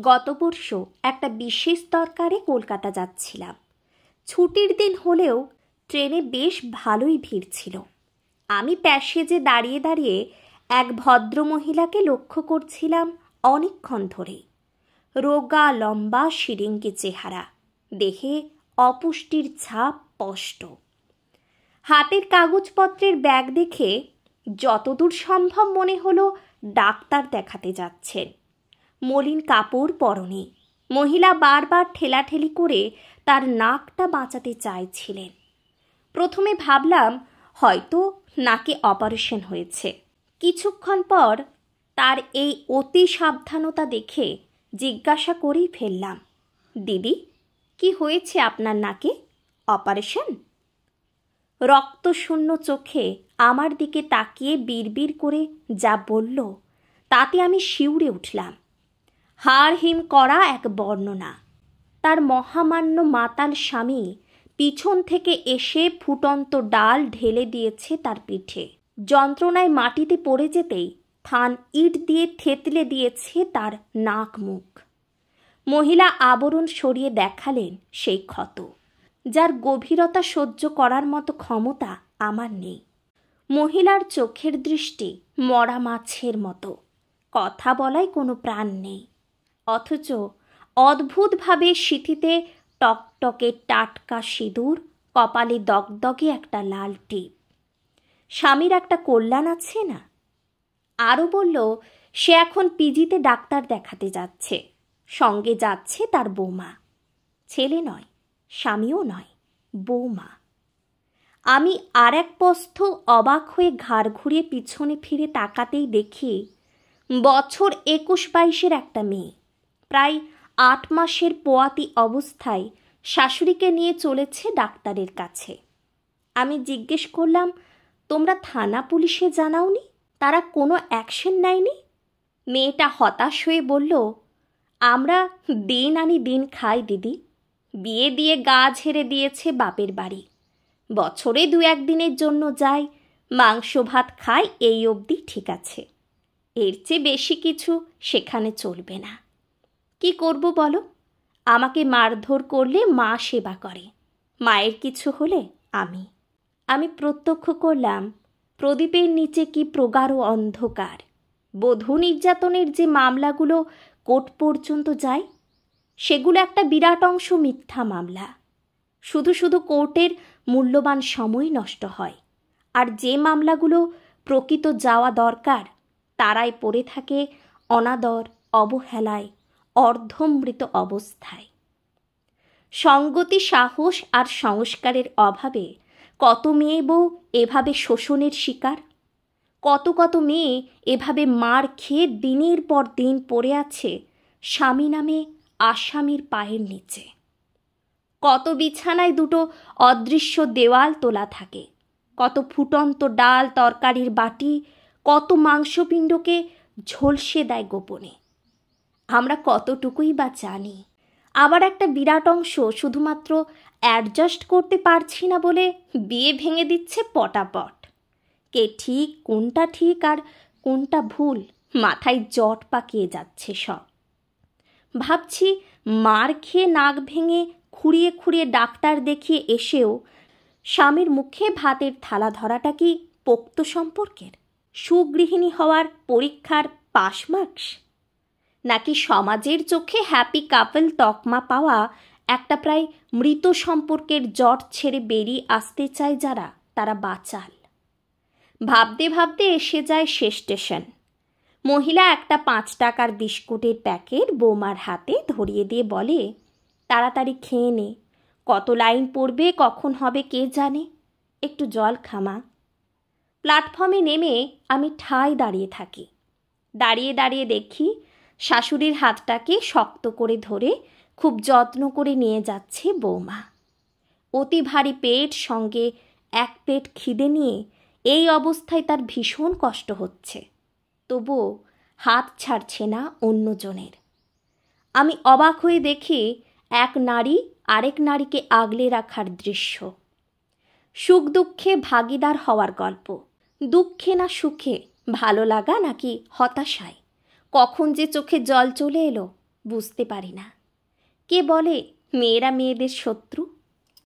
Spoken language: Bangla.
গত পরশু একটা বিশেষ দরকারে কলকাতা যাচ্ছিলাম। ছুটির দিন হলেও ট্রেনে বেশ ভালোই ভিড় ছিল। আমি প্যাসেজে দাঁড়িয়ে দাঁড়িয়ে এক ভদ্রমহিলাকে লক্ষ্য করছিলাম অনেকক্ষণ ধরে। রোগা লম্বা শিরিঙ্গি চেহারা, দেহে অপুষ্টির ছাপ স্পষ্ট। হাতের কাগজপত্রের ব্যাগ দেখে যতদূর সম্ভব মনে হলো ডাক্তার দেখাতে যাচ্ছেন। মলিন কাপড় পরনে। মহিলা বারবার ঠেলাঠেলি করে তার নাকটা বাঁচাতে চাইছিলেন। প্রথমে ভাবলাম হয়তো নাকে অপারেশন হয়েছে। কিছুক্ষণ পর তার এই অতি সাবধানতা দেখে জিজ্ঞাসা করেই ফেললাম, দিদি, কি হয়েছে আপনার নাকে? অপারেশন? রক্তশূন্য চোখে আমার দিকে তাকিয়ে বিড়বিড় করে যা বলল তাতে আমি শিউরে উঠলাম। হাড় হিম করা এক বর্ণনা। তার মহামান্য মাতাল স্বামী পিছন থেকে এসে ফুটন্ত ডাল ঢেলে দিয়েছে তার পিঠে। যন্ত্রণায় মাটিতে পড়ে যেতেই থান ইট দিয়ে থেতলে দিয়েছে তার নাক মুখ। মহিলা আবরণ সরিয়ে দেখালেন সেই ক্ষত, যার গভীরতা সহ্য করার মতো ক্ষমতা আমার নেই। মহিলার চোখের দৃষ্টি মরা মাছের মতো, কথা বলায় কোনো প্রাণ নেই, অথচ অদ্ভুতভাবে সিঁথিতে টকটকে টাটকা সিঁদুর, কপালে দগদগে একটা লাল টিপ। স্বামীর একটা কল্যাণ আছে না? আরও বলল সে এখন পিজিতে ডাক্তার দেখাতে যাচ্ছে, সঙ্গে যাচ্ছে তার বৌমা। ছেলে নয়, স্বামীও নয়, বৌমা। আমি আর এক পস্থ অবাক হয়ে ঘাড় ঘুরিয়ে পিছনে ফিরে তাকাতেই দেখি বছর 21-22 একটা মেয়ে, প্রায় 8 মাসের পোয়াতি অবস্থায় শাশুড়িকে নিয়ে চলেছে ডাক্তারের কাছে। আমি জিজ্ঞেস করলাম, তোমরা থানা পুলিশে জানাওনি? তারা কোনো অ্যাকশন নেয়নি? মেয়েটা হতাশ হয়ে বলল, আমরা দিন আনি দিন খাই দিদি। বিয়ে দিয়ে গা ঝেড়ে দিয়েছে বাপের বাড়ি। বছরে 2-1 দিনের জন্য যাই, মাংস ভাত খাই, এই অবধি ঠিক আছে। এর চেয়ে বেশি কিছু সেখানে চলবে না। কি করব বলো? আমাকে মারধর করলে মা সেবা করে, মায়ের কিছু হলে আমি প্রত্যক্ষ করলাম প্রদীপের নিচে কি প্রগাঢ় অন্ধকার। বধূ নির্যাতনের যে মামলাগুলো কোর্ট পর্যন্ত যায়, সেগুলো একটা বিরাট অংশ মিথ্যা মামলা। শুধু শুধু কোর্টের মূল্যবান সময় নষ্ট হয়, আর যে মামলাগুলো প্রকৃত যাওয়া দরকার তারাই পড়ে থাকে অনাদর, অবহেলায়, অর্ধমৃত অবস্থায়। সঙ্গতি, সাহস আর সংস্কারের অভাবে কত মেয়ে বউ এভাবে শোষণের শিকার। কত কত মেয়ে এভাবে মার খেয়ে দিনের পর দিন পড়ে আছে স্বামী নামে আসামির পায়ের নিচে। কত বিছানায় দুটো অদৃশ্য দেওয়াল তোলা থাকে। কত ফুটন্ত ডাল তরকারির বাটি, কত মাংসপিণ্ডকে ঝলসে দেয় গোপনে। আমরা কতটুকুই বা জানি। আবার একটা বিরাট অংশ শুধুমাত্র অ্যাডজাস্ট করতে পারছি না বলে বিয়ে ভেঙে দিচ্ছে পটাপট। কে ঠিক, কোনটা ঠিক আর কোনটা ভুল মাথায় জট পাকিয়ে যাচ্ছে সব। ভাবছি মার খেয়ে নাক ভেঙে খুঁড়িয়ে খুঁড়িয়ে ডাক্তার দেখিয়ে এসেও স্বামীর মুখে ভাতের থালা ধরাটা কি পোক্ত সম্পর্কের, সুগৃহিণী হওয়ার পরীক্ষার পাস মার্কস? নাকি সমাজের চোখে হ্যাপি কাপল তকমা পাওয়া একটা প্রায় মৃত সম্পর্কের জট ছেড়ে বেরিয়ে আসতে চায় যারা, তারা বাচাল? ভাবতে ভাবতে এসে যায় শেষ স্টেশন। মহিলা একটা 5 টাকার বিস্কুটের প্যাকেট বৌমার হাতে ধরিয়ে দিয়ে বলে, তাড়াতাড়ি খেয়ে নে, কত লাইন পড়বে, কখন হবে কে জানে, একটু জল খামা। প্ল্যাটফর্মে নেমে আমি ঠায় দাঁড়িয়ে থাকি। দাঁড়িয়ে দাঁড়িয়ে দেখি শাশুড়ির হাতটাকে শক্ত করে ধরে খুব যত্ন করে নিয়ে যাচ্ছে বৌমা। অতি ভারী পেট, সঙ্গে 1 পেট খিদে নিয়ে এই অবস্থায় তার ভীষণ কষ্ট হচ্ছে, তবুও হাত ছাড়ছে না অন্যজনের। আমি অবাক হয়ে দেখি এক নারী আরেক নারীকে আগলে রাখার দৃশ্য। সুখ দুঃখে ভাগিদার হওয়ার গল্প। দুঃখে না সুখে, ভালো লাগা নাকি হতাশায়, কখন যে চোখে জল চলে এলো বুঝতে পারি না। কে বলে মেয়েরা মেয়েদের শত্রু?